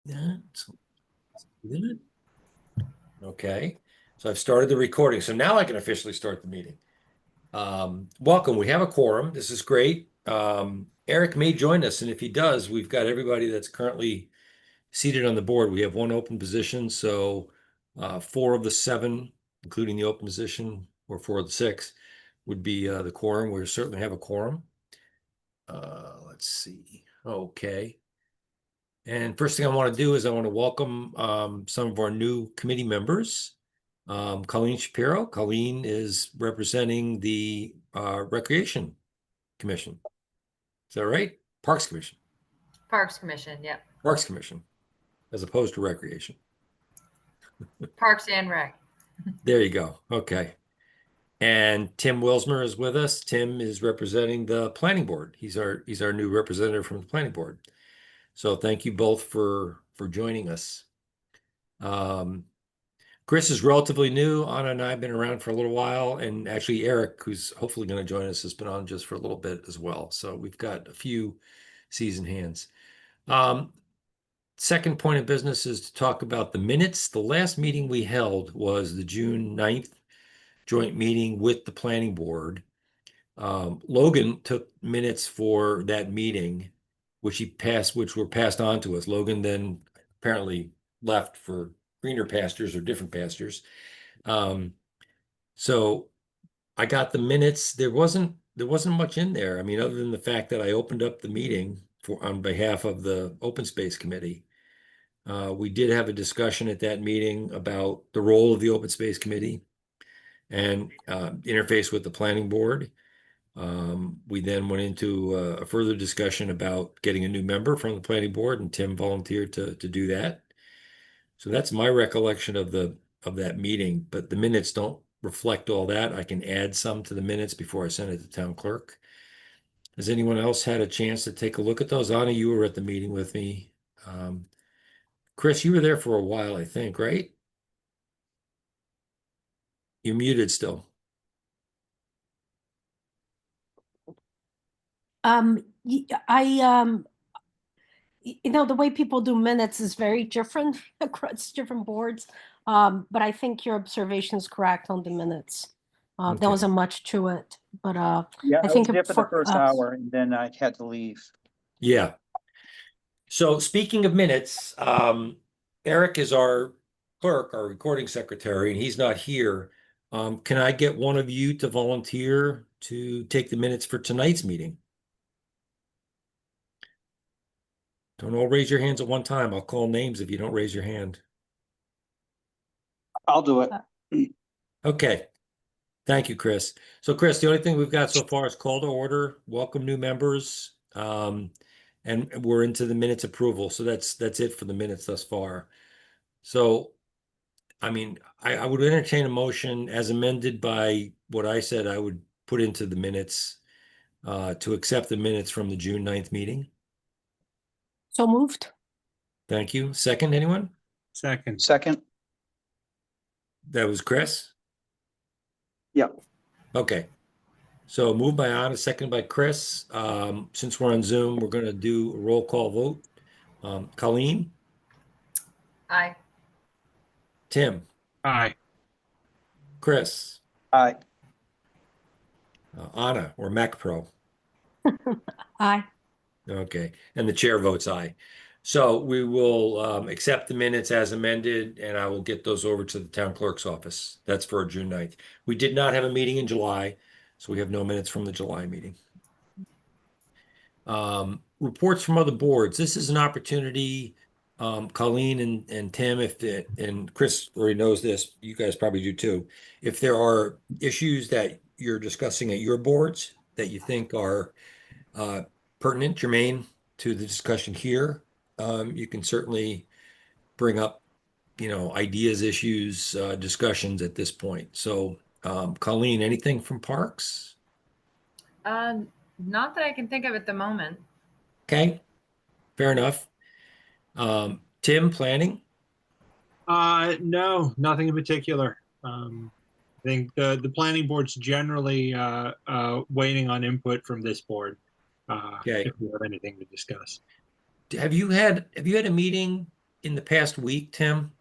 that. Okay, so I've started the recording. So now I can officially start the meeting. Welcome. We have a quorum. This is great. Eric may join us, and if he does, we've got everybody that's currently seated on the board. We have one open position, so 4 of the 7, including the open position, or 4 of the 6, would be the quorum. We certainly have a quorum. Let's see. Okay. And first thing I want to do is I want to welcome some of our new committee members. Colleen Shapiro. Colleen is representing the Recreation Commission. Is that right? Parks Commission. Parks Commission, yep. Parks Commission, as opposed to Recreation. Parks and Rec. There you go. Okay. And Tim Wilsmer is with us. Tim is representing the Planning Board. He's our new representative from the Planning Board. So thank you both for joining us. Chris is relatively new. Anna and I have been around for a little while, and actually Eric, who's hopefully going to join us, has been on just for a little bit as well. So we've got a few seasoned hands. Second point of business is to talk about the minutes. The last meeting we held was the June 9th joint meeting with the Planning Board. Logan took minutes for that meeting, which were passed on to us. Logan then apparently left for greener pastures or different pastures. So I got the minutes. There wasn't much in there. I mean, other than the fact that I opened up the meeting on behalf of the Open Space Committee. We did have a discussion at that meeting about the role of the Open Space Committee and interface with the Planning Board. We then went into a further discussion about getting a new member from the Planning Board, and Tim volunteered to do that. So that's my recollection of that meeting, but the minutes don't reflect all that. I can add some to the minutes before I send it to town clerk. Has anyone else had a chance to take a look at those? Anna, you were at the meeting with me. Chris, you were there for a while, I think, right? You're muted still. The way people do minutes is very different across different boards. But I think your observation is correct on the minutes. Okay. There wasn't much to it, but Yeah, I I think was there for the first us- hour and then I had to leave. Yeah. So speaking of minutes, Eric is our clerk, our recording secretary, and he's not here. Can I get one of you to volunteer to take the minutes for tonight's meeting? Don't all raise your hands at one time. I'll call names if you don't raise your hand. I'll do it. Okay. Thank you, Chris. So Chris, the only thing we've got so far is call to order, welcome new members, and we're into the minutes approval. So that's it for the minutes thus far. So, I mean, I would entertain a motion as amended by what I said I would put into the minutes to accept the minutes from the June 9th meeting. So moved. Thank you. Second, anyone? Second. Second. That was Chris? Yeah. Okay. So moved by Anna, second by Chris. Since we're on Zoom, we're going to do a roll call vote. Colleen? Aye. Tim? Aye. Chris? Aye. Anna, or Mac Pro? Aye. Okay, and the chair votes aye. So we will accept the minutes as amended, and I will get those over to the town clerk's office. That's for June 9th. We did not have a meeting in July, so we have no minutes from the July meeting. Reports from other boards. This is an opportunity, Colleen and Tim, and Chris already knows this, you guys probably do too. If there are issues that you're discussing at your boards that you think are pertinent, germane to the discussion here, you can certainly bring up, ideas, issues, discussions at this point. So, Colleen, anything from Parks? Not that I can think of at the moment. Okay, fair enough. Tim, planning? No, nothing in particular. I think the planning board's generally waiting on input from this board. Okay. If we have anything to discuss. Have you had a meeting in the past week, Tim?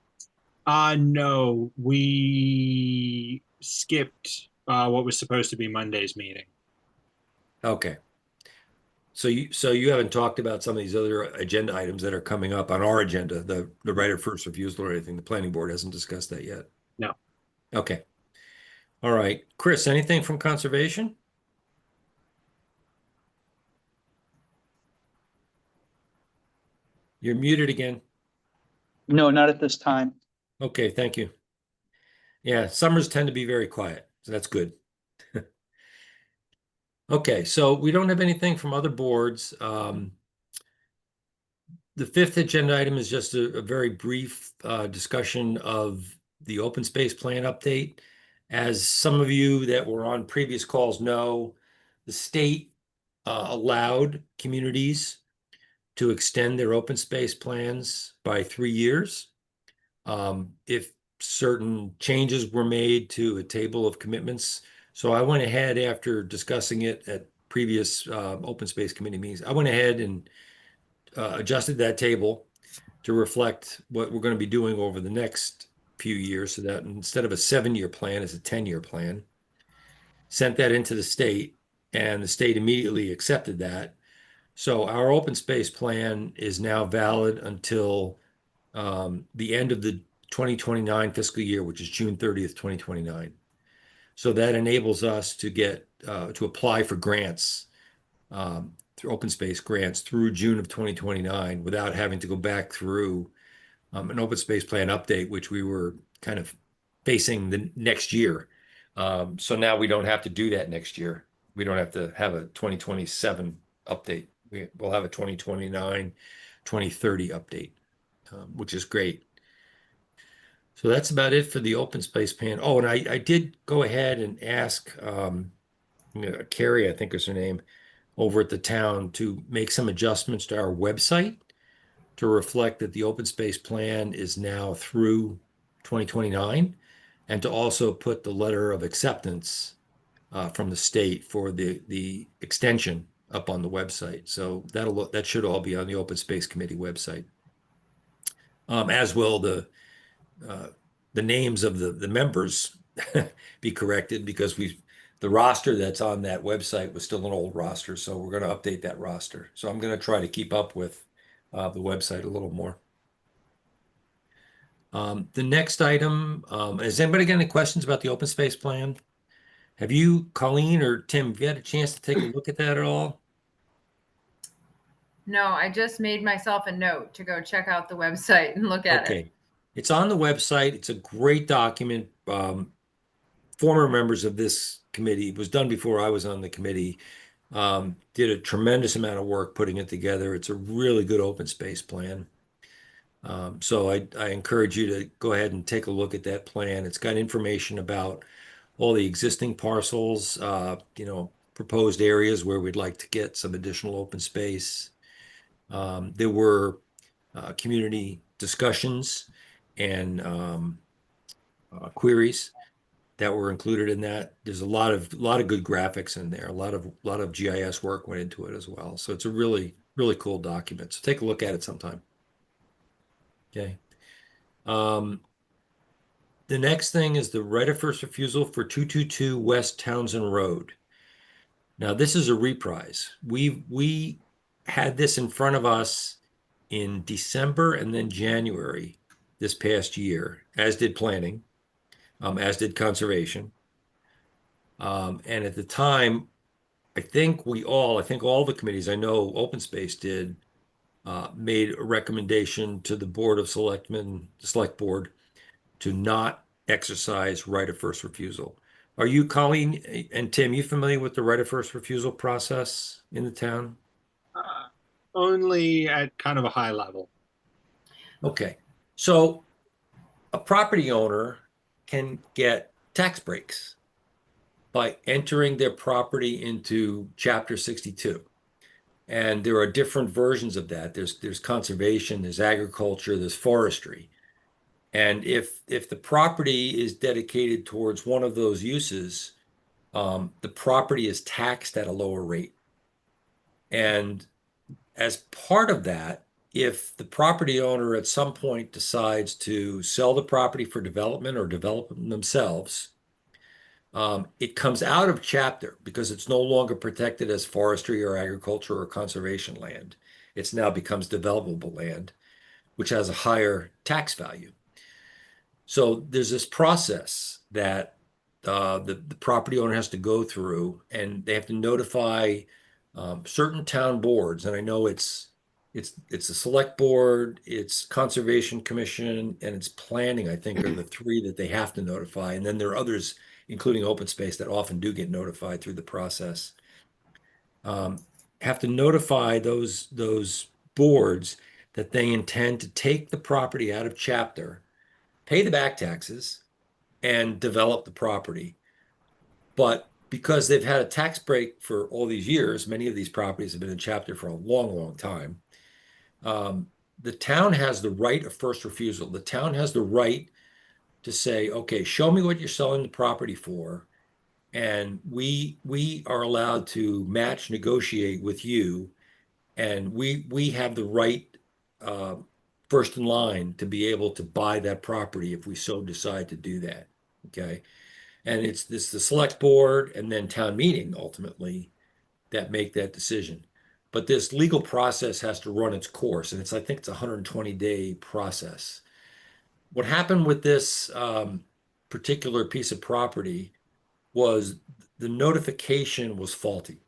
No, we skipped what was supposed to be Monday's meeting. Okay. So you haven't talked about some of these other agenda items that are coming up on our agenda, the right of first refusal or anything. The planning board hasn't discussed that yet. No. Okay. All right. Chris, anything from conservation? You're muted again. No, not at this time. Okay, thank you. Yeah, summers tend to be very quiet, so that's good. Okay, so we don't have anything from other boards. The fifth agenda item is just a very brief discussion of the open space plan update. As some of you that were on previous calls know, the state allowed communities to extend their open space plans by 3 years. If certain changes were made to a table of commitments. So I went ahead after discussing it at previous open space committee meetings. I went ahead and adjusted that table to reflect what we're going to be doing over the next few years, so that instead of a 7-year plan, it's a 10-year plan. Sent that into the state, and the state immediately accepted that. So our open space plan is now valid until the end of the 2029 fiscal year, which is June 30th, 2029. So that enables us to get to apply for grants through open space grants through June of 2029 without having to go back through an open space plan update, which we were kind of facing the next year. So now we don't have to do that next year. We don't have to have a 2027 update. We'll have a 2029, 2030 update, which is great. So that's about it for the open space plan. Oh, and I did go ahead and ask Carrie, I think is her name, over at the town to make some adjustments to our website to reflect that the open space plan is now through 2029, and to also put the letter of acceptance from the state for the extension up on the website. So that should all be on the Open Space Committee website, as will the names of the members be corrected, because the roster that's on that website was still an old roster, so we're going to update that roster. So I'm going to try to keep up with the website a little more. The next item, has anybody got any questions about the open space plan? Have you, Colleen or Tim, have you had a chance to take a look at that at all? No, I just made myself a note to go check out the website and look at it. Okay, it's on the website. It's a great document. Former members of this committee, it was done before I was on the committee, did a tremendous amount of work putting it together. It's a really good open space plan. So I encourage you to go ahead and take a look at that plan. It's got information about all the existing parcels, proposed areas where we'd like to get some additional open space. There were community discussions and queries that were included in that. There's a lot of good graphics in there. A lot of GIS work went into it as well. So it's a really, really cool document. So take a look at it sometime. Okay. The next thing is the right of first refusal for 222 West Townsend Road. Now this is a reprise. We had this in front of us in December and then January this past year, as did planning, as did conservation. And at the time, I think all the committees, I know Open Space did, made a recommendation to the Board of Selectmen, the Select Board, to not exercise right of first refusal. Are you, Colleen and Tim, you familiar with the right of first refusal process in the town? Only at kind of a high level. Okay, so a property owner can get tax breaks by entering their property into Chapter 62. And there are different versions of that. There's conservation, there's agriculture, there's forestry. And if the property is dedicated towards one of those uses, the property is taxed at a lower rate. And as part of that, if the property owner at some point decides to sell the property for development or develop them themselves, it comes out of chapter because it's no longer protected as forestry or agriculture or conservation land. It's now becomes developable land, which has a higher tax value. So there's this process that the property owner has to go through, and they have to notify certain town boards. And I know it's the select board, it's conservation commission, and it's planning, I think, are the three that they have to notify. And then there are others, including open space, that often do get notified through the process. Have to notify those boards that they intend to take the property out of chapter, pay the back taxes, and develop the property. But because they've had a tax break for all these years, many of these properties have been in chapter for a long, long time. The town has the right of first refusal. The town has the right to say, okay, show me what you're selling the property for, and we are allowed to match negotiate with you, and we have the right first in line to be able to buy that property if we so decide to do that. Okay. And it's the select board and then town meeting ultimately that make that decision. But this legal process has to run its course, and I think it's a 120-day process. What happened with this particular piece of property was the notification was faulty.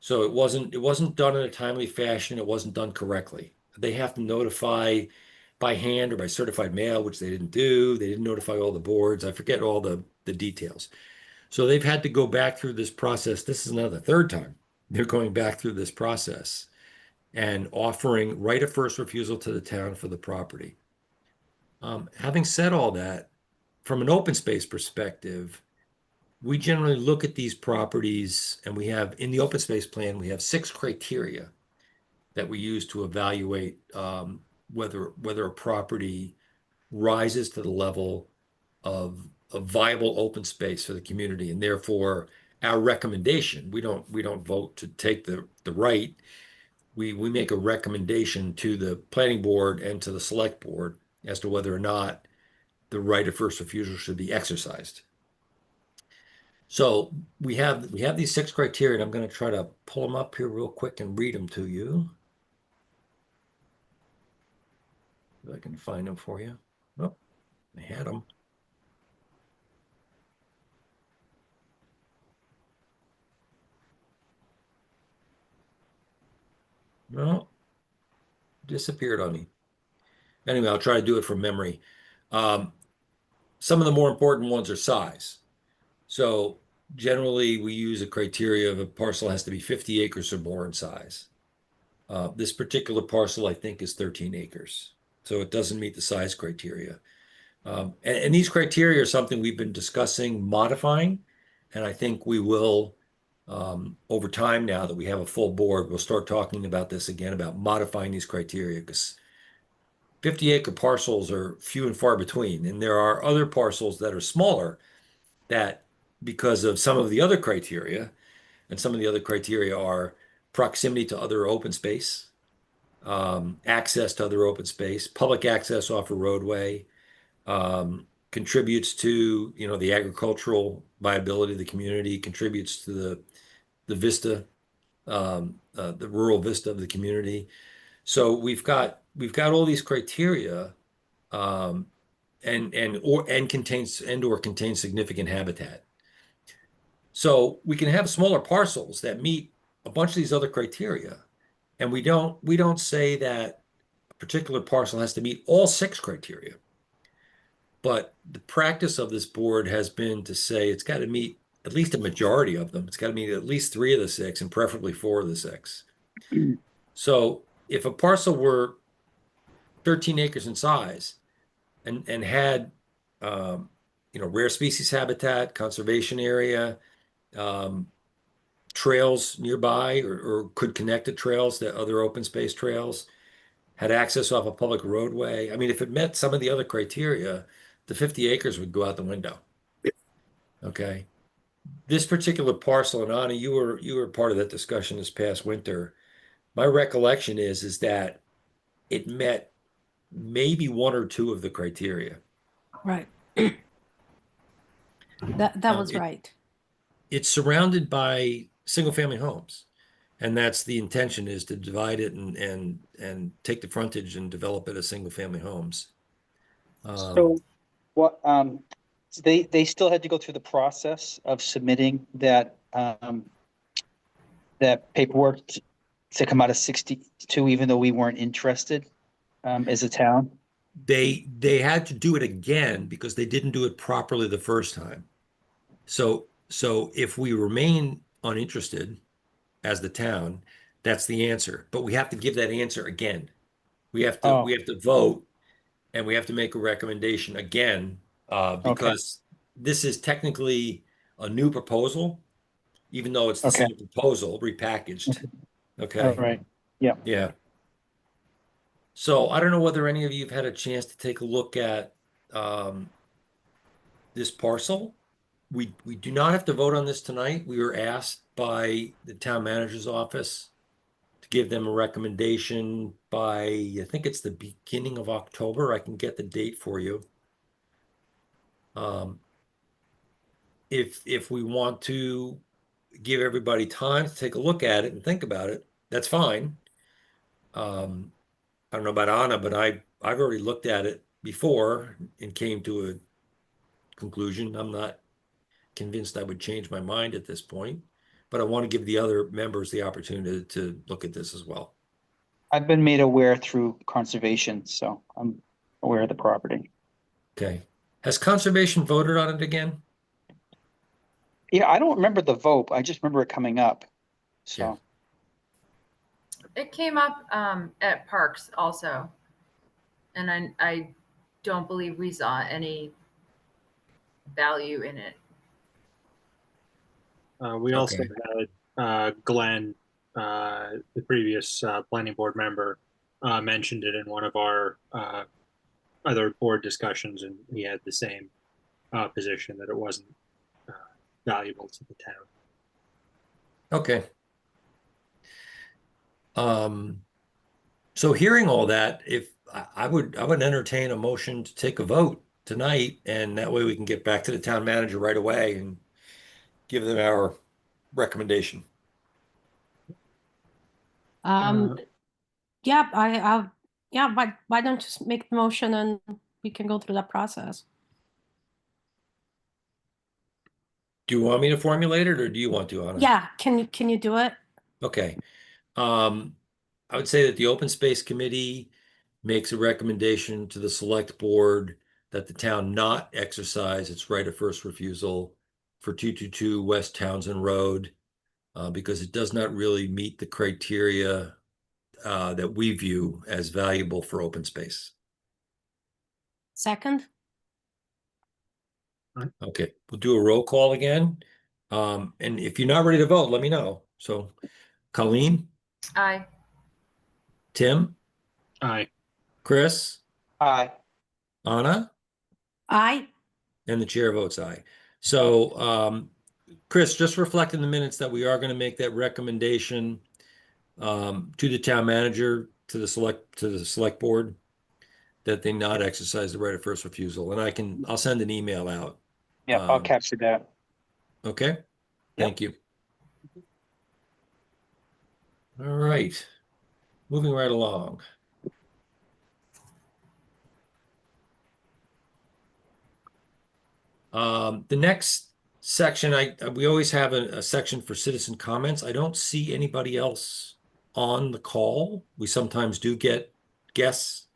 So it wasn't done in a timely fashion. It wasn't done correctly. They have to notify by hand or by certified mail, which they didn't do. They didn't notify all the boards. I forget all the details. So they've had to go back through this process. This is now the third time they're going back through this process and offering right of first refusal to the town for the property. Having said all that, from an open space perspective, we generally look at these properties, and we have in the open space plan, we have 6 criteria that we use to evaluate whether a property rises to the level of a viable open space for the community. And therefore, our recommendation, we don't vote to take the right. We make a recommendation to the planning board and to the select board as to whether or not the right of first refusal should be exercised. So we have these 6 criteria, and I'm going to try to pull them up here real quick and read them to you. If I can find them for you. Oh, I had them. No, disappeared on me. Anyway, I'll try to do it from memory. Some of the more important ones are size. So generally, we use a criteria of a parcel has to be 50 acres or more in size. This particular parcel, I think, is 13 acres. So it doesn't meet the size criteria. And these criteria are something we've been discussing modifying. And I think we will, over time now that we have a full board, we'll start talking about this again, about modifying these criteria, because 50-acre parcels are few and far between. And there are other parcels that are smaller that, because of some of the other criteria, and some of the other criteria are proximity to other open space, access to other open space, public access off a roadway, contributes to, the agricultural viability of the community, contributes to the vista, the rural vista of the community. So we've got all these criteria, and contains significant habitat. So we can have smaller parcels that meet a bunch of these other criteria, and we don't say that a particular parcel has to meet all 6 criteria. But the practice of this board has been to say it's got to meet at least a majority of them. It's got to meet at least 3 of the 6, and preferably 4 of the 6. So if a parcel were 13 acres in size and had rare species habitat, conservation area, trails nearby, or could connect to trails, that other open space trails, had access off a public roadway. I mean, if it met some of the other criteria, the 50 acres would go out the window. Okay. This particular parcel, and Anna, you were part of that discussion this past winter. My recollection is that it met maybe one or two of the criteria. Right. That was right. It's surrounded by single-family homes. And that's the intention, is to divide it and take the frontage and develop it as single-family homes. So what, they still had to go through the process of submitting that, that paperwork to come out of 62, even though we weren't interested, as a town? They had to do it again because they didn't do it properly the first time. So if we remain uninterested as the town, that's the answer. But we have to give that answer again. We have Oh. to vote, and we have to make a recommendation again, because this is technically a new proposal, even though it's the Okay. same proposal repackaged. All Okay. right. Yeah. Yeah. So I don't know whether any of you have had a chance to take a look at this parcel. We do not have to vote on this tonight. We were asked by the town manager's office to give them a recommendation by, I think it's the beginning of October. I can get the date for you. If we want to give everybody time to take a look at it and think about it, that's fine. I don't know about Anna, but I've already looked at it before and came to a conclusion. I'm not convinced I would change my mind at this point, but I want to give the other members the opportunity to look at this as well. I've been made aware through conservation, so I'm aware of the property. Okay. Has conservation voted on it again? Yeah, I don't remember the vote. I just remember it coming up. So, It came up at Parks also. And I don't believe we saw any value in it. We also Okay. had Glenn, the previous planning board member, mentioned it in one of our other board discussions, and he had the same position, that it wasn't valuable to the town. Okay. So hearing all that, if I would entertain a motion to take a vote tonight, and that way we can get back to the town manager right away and give them our recommendation. Yeah, yeah, why don't you just make the motion and we can go through that process? Do you want me to formulate it, or do you want to, Anna? Yeah, can you do it? Okay. I would say that the Open Space Committee makes a recommendation to the Select Board that the town not exercise its right of first refusal for 222 West Townsend Road, because it does not really meet the criteria that we view as valuable for open space. Second? Okay, we'll do a roll call again. And if you're not ready to vote, let me know. So, Colleen, Aye. Tim, Aye. Chris, aye. Anna, Aye. and the chair votes aye. So, Chris, just reflect in the minutes that we are going to make that recommendation to the town manager, to the select board, that they not exercise the right of first refusal. And I'll send an email out. Yeah, I'll capture that. Okay, thank you. All right, moving right along. The next section, we always have a section for citizen comments. I don't see anybody else on the call. We sometimes do get guests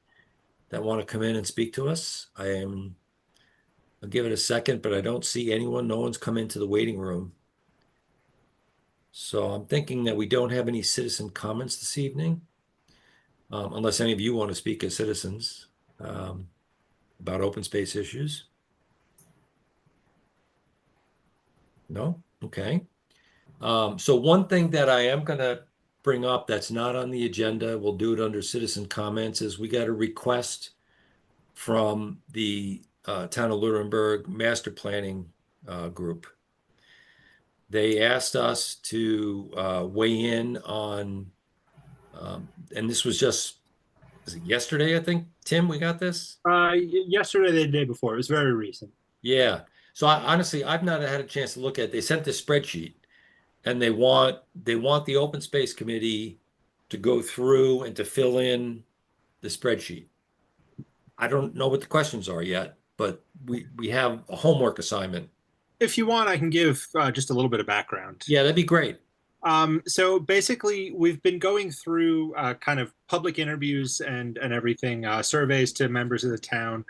that want to come in and speak to us. I'll give it a second, but I don't see anyone. No one's come into the waiting room. So I'm thinking that we don't have any citizen comments this evening, unless any of you want to speak as citizens about open space issues. No? Okay. So one thing that I am going to bring up that's not on the agenda, we'll do it under citizen comments, is we got a request from the Town of Lunenburg Master Planning Group. They asked us to weigh in on, and this was just is it yesterday, I think, Tim, we got this? Yesterday, the day before, it was very recent. Yeah. So honestly, I've not had a chance to look at it. They sent this spreadsheet and they want the open space committee to go through and to fill in the spreadsheet. I don't know what the questions are yet, but we have a homework assignment. If you want, I can give just a little bit of background. Yeah, that'd be great. So basically, we've been going through kind of public interviews and everything, surveys to members of the town,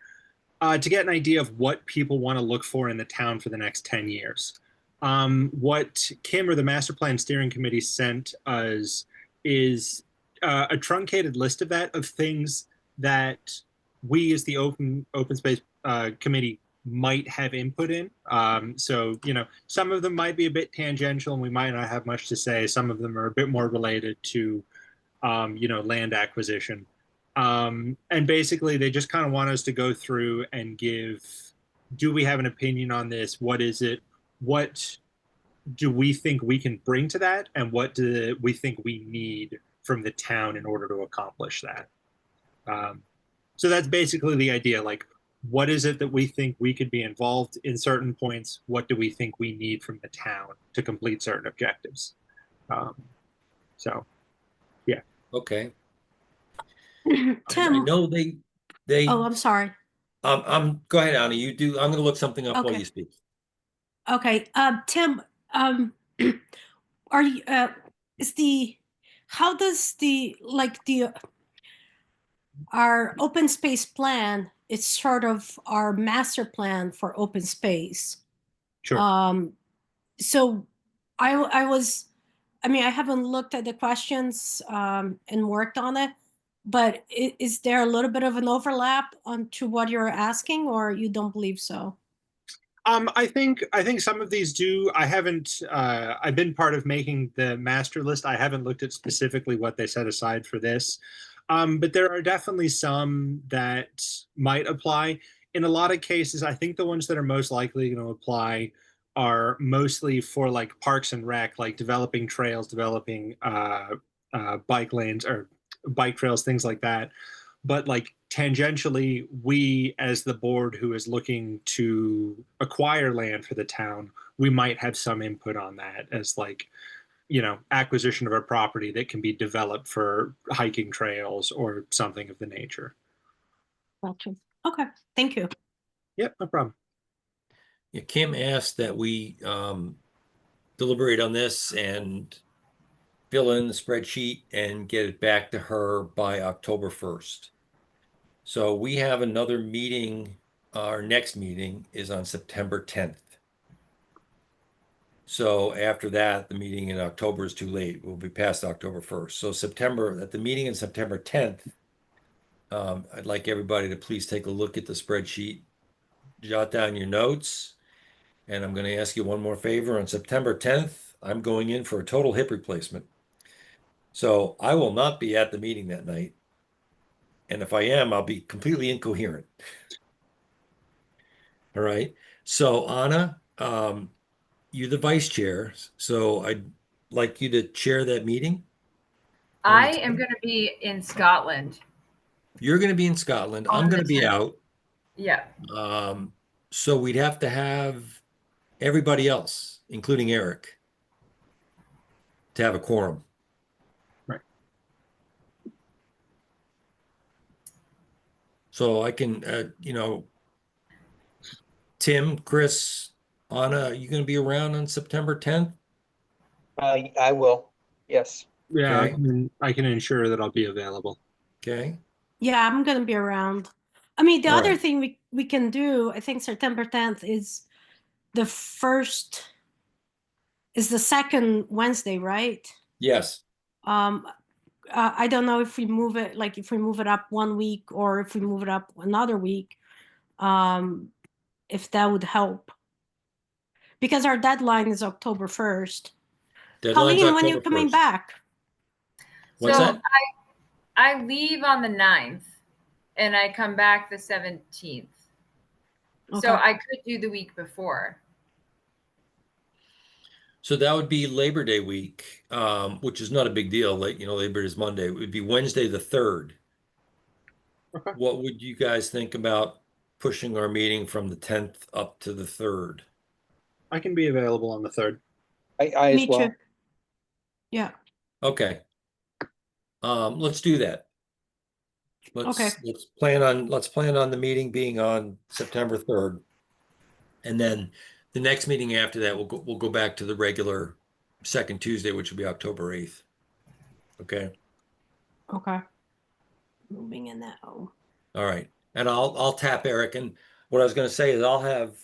to get an idea of what people want to look for in the town for the next 10 years. What Kim or the Master Plan Steering Committee sent us is a truncated list of that, of things that we as the open space committee might have input in. So, you know, some of them might be a bit tangential and we might not have much to say. Some of them are a bit more related to, you know, land acquisition. And basically, they just kind of want us to go through and give, do we have an opinion on this? What is it? What do we think we can bring to that? And what do we think we need from the town in order to accomplish that? So that's basically the idea. Like, what is it that we think we could be involved in certain points? What do we think we need from the town to complete certain objectives? So, yeah. Okay. I Tim, know they oh, I'm sorry. go ahead, Anna. You do. I'm gonna look something up while Okay. you speak. Okay, Tim, are you, how does our open space plan, it's sort of our master plan for open space. Sure. So I mean, I haven't looked at the questions, and worked on it, but is there a little bit of an overlap onto what you're asking, or you don't believe so? I think some of these do. I haven't. I've been part of making the master list. I haven't looked at specifically what they set aside for this, but there are definitely some that might apply. In a lot of cases, I think the ones that are most likely going to apply are mostly for like parks and rec, like developing trails, developing bike lanes or bike trails, things like that. But like tangentially, we as the board who is looking to acquire land for the town, we might have some input on that as like, you know, acquisition of a property that can be developed for hiking trails or something of the nature. Gotcha. Okay, thank you. Yep, no problem. Yeah, Kim asked that we deliberate on this and fill in the spreadsheet and get it back to her by October 1st. So we have another meeting. Our next meeting is on September 10th. So after that, the meeting in October is too late. We'll be past October 1st. So at the meeting in September 10th, I'd like everybody to please take a look at the spreadsheet, jot down your notes, and I'm going to ask you one more favor. On September 10th, I'm going in for a total hip replacement. So I will not be at the meeting that night. And if I am, I'll be completely incoherent. All right. So Anna, you're the vice chair. So I'd like you to chair that meeting. I am going to be in Scotland. You're going to be in Scotland. On I'm going the to be 10th. out. Yeah. So we'd have to have everybody else, including Eric, to have a quorum. Right. So I can, you know, Tim, Chris, Anna, are you going to be around on September 10th? I will, yes. Yeah, Okay. I can ensure that I'll be available. Okay. Yeah, I'm gonna be around. I mean, the All other right. thing we can do, I think September 10th is the second Wednesday, right? Yes. I don't know if we move it, like if we move it up 1 week or if we move it up another week, if that would help. Because our deadline is October 1st. Deadline's Colleen, when you October coming 1st. back? What's So that? I leave on the 9th and I come back the 17th. So Okay. I could do the week before. So that would be Labor Day week, which is not a big deal. Like, you know, Labor Day is Monday. It would be Wednesday the 3rd. Okay. what would you guys think about pushing our meeting from the 10th up to the 3rd? I can be available on the 3rd. I Me as well. too. Yeah, Okay. Let's do that. Okay. Let's plan on the meeting being on September 3rd. And then the next meeting after that, we'll go back to the regular second Tuesday, which will be October 8th. Okay. okay. Moving in now. All right. And I'll tap Eric. And what I was going to say is I'll have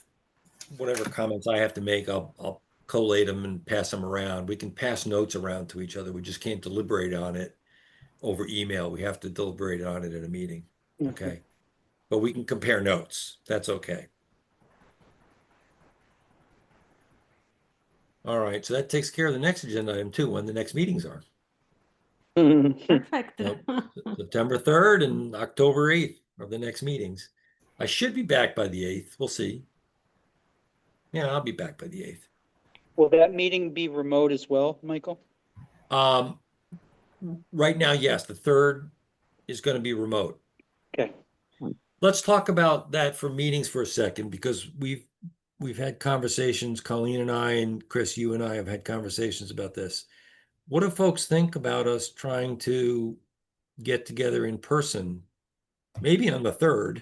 whatever comments I have to make, I'll collate them and pass them around. We can pass notes around to each other. We just can't deliberate on it over email. We have to deliberate on it at a meeting. Okay. But we can compare notes. That's okay. All right. So that takes care of the next agenda item too, when the next meetings are. Perfect. Yep. September 3rd and October 8th are the next meetings. I should be back by the 8th. We'll see. Yeah, I'll be back by the 8th. Will that meeting be remote as well, Michael? Right now, yes, the 3rd is going to be remote. Okay. Let's talk about that for meetings for a second, because we've had conversations, Colleen and I, and Chris, you and I have had conversations about this. What do folks think about us trying to get together in person, maybe on the 3rd,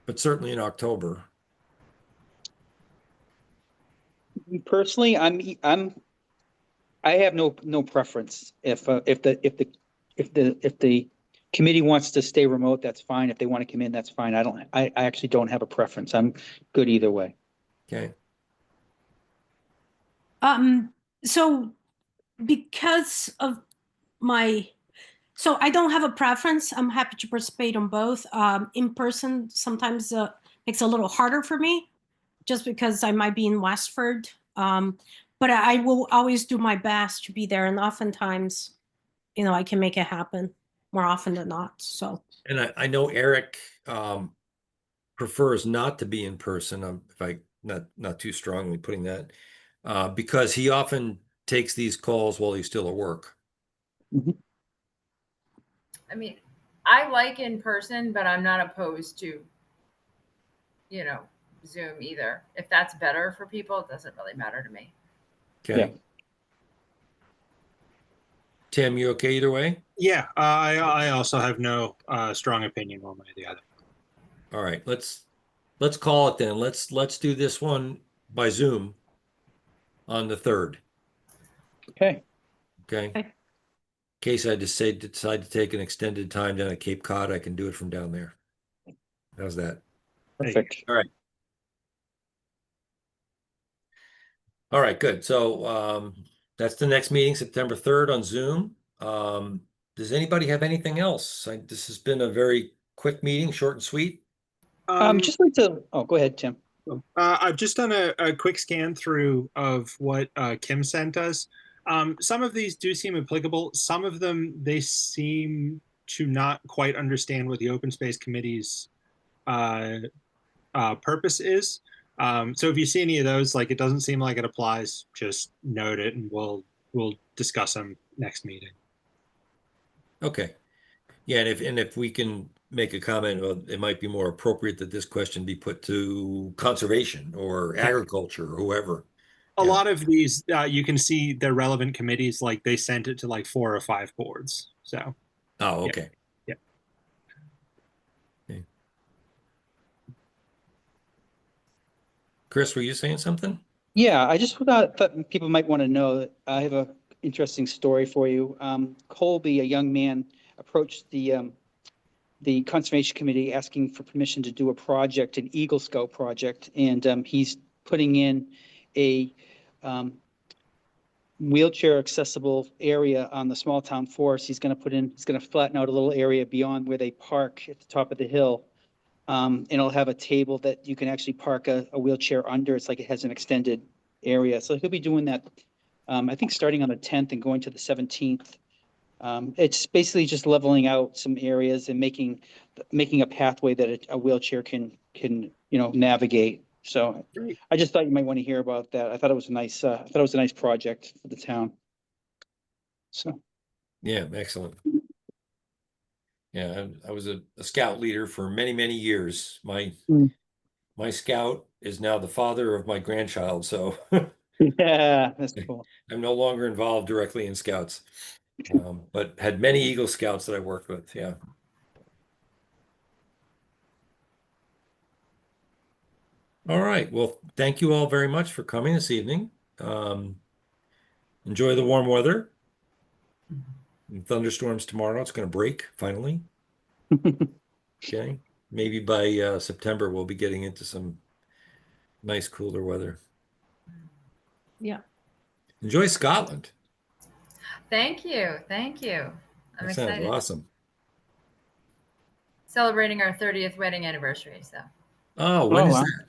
but certainly in October? Personally, I have no preference. If the committee wants to stay remote, that's fine. If they want to come in, that's fine. I actually don't have a preference. I'm good either way. Okay. So because of so I don't have a preference. I'm happy to participate on both. In person sometimes makes it a little harder for me, just because I might be in Westford. But I will always do my best to be there, and oftentimes, I can make it happen more often than not. So. And I know Eric prefers not to be in person. If I not too strongly putting that, because he often takes these calls while he's still at work. I mean, I like in person, but I'm not opposed to, Zoom either. If that's better for people, it doesn't really matter to me. Okay. Yeah. Tim, you okay either way? Yeah, I also have no strong opinion one way or the other. All right, let's call it then. Let's do this one by Zoom on the 3rd. Okay. Okay. Okay. In case I decide to take an extended time down at Cape Cod, I can do it from down there. How's that? Perfect. All right, good. So that's the next meeting, September 3rd on Zoom. Does anybody have anything else? This has been a very quick meeting, short and sweet. Just like to. Oh, go ahead, Tim. I've just done a quick scan through of what Kim sent us. Some of these do seem applicable. Some of them, they seem to not quite understand what the Open Space Committee's purpose is. So if you see any of those, like it doesn't seem like it applies, just note it, and we'll discuss them next meeting. Okay. Yeah, and if we can make a comment, it might be more appropriate that this question be put to conservation or agriculture or whoever. A Yeah. lot of these, you can see their relevant committees, like they sent it to like 4 or 5 boards. So. Oh, okay. Yeah. Okay. Chris, were you saying something? Yeah, I just thought people might want to know that I have a interesting story for you. Colby, a young man, approached the Conservation Committee asking for permission to do a project, an Eagle Scout project, and he's putting in a wheelchair accessible area on the small town forest. He's going to flatten out a little area beyond where they park at the top of the hill. And it'll have a table that you can actually park a wheelchair under. It's like it has an extended area. So he'll be doing that, I think, starting on the 10th and going to the 17th. It's basically just leveling out some areas and making a pathway that a wheelchair can navigate. So I just thought you might want to hear about that. I thought it was a nice project for the town. So. Yeah, excellent. Yeah, I was a scout leader for many, many years. Mm. My scout is now the father of my grandchild, so Yeah, that's cool. I'm no longer involved directly in scouts. But had many Eagle Scouts that I worked with, yeah. All right, well, thank you all very much for coming this evening. Enjoy the warm weather. Thunderstorms tomorrow, it's gonna break finally. Okay, maybe by September, we'll be getting into some nice cooler weather. Yeah. Enjoy Scotland. Thank you. Thank you. I'm That sounds excited. awesome. Celebrating our 30th wedding anniversary. So Oh, when is wow. that?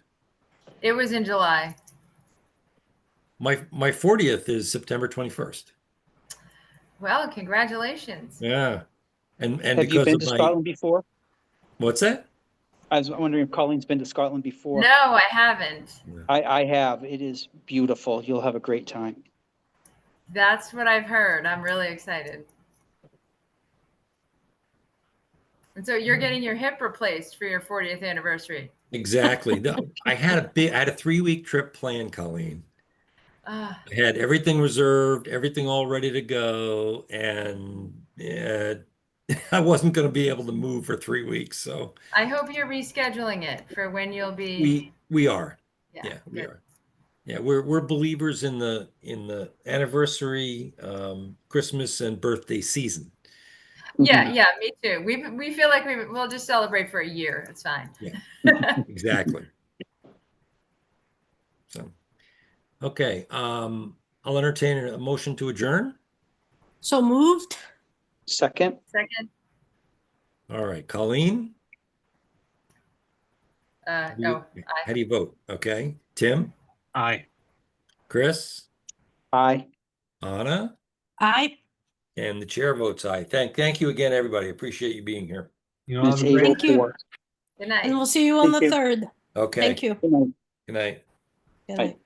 it was in July. My 40th is September 21st. Well, congratulations. Yeah. And Have you because been of to my, Scotland before? what's that? I was wondering if Colleen's been to Scotland before. No, I haven't. I have. It is beautiful. You'll have a great time. That's what I've heard. I'm really excited. And so you're getting your hip replaced for your 40th anniversary. Exactly. No, I had a 3-week trip planned, Colleen. Ah, I had everything reserved, everything all ready to go, and I wasn't going to be able to move for 3 weeks. So I hope you're rescheduling it for when you'll be. we are. Yeah, Yeah, we good. are. Yeah, we're believers in the anniversary, Christmas and birthday season. Yeah, yeah, me too. We feel like we'll just celebrate for a year. It's fine. Yeah. Exactly. So, okay, I'll entertain a motion to adjourn. So moved. Second, Second, All right, Colleen, oh, how do you vote? Okay, Tim, Aye. Chris, aye. Anna, Aye. and the chair votes aye. Thank you again, everybody. Appreciate you being here. You all It's have a great Thank you. 8:04. good night. And we'll see you on Thank the you. 3rd. Okay. Thank you. Good night. Good night. Good Bye. night.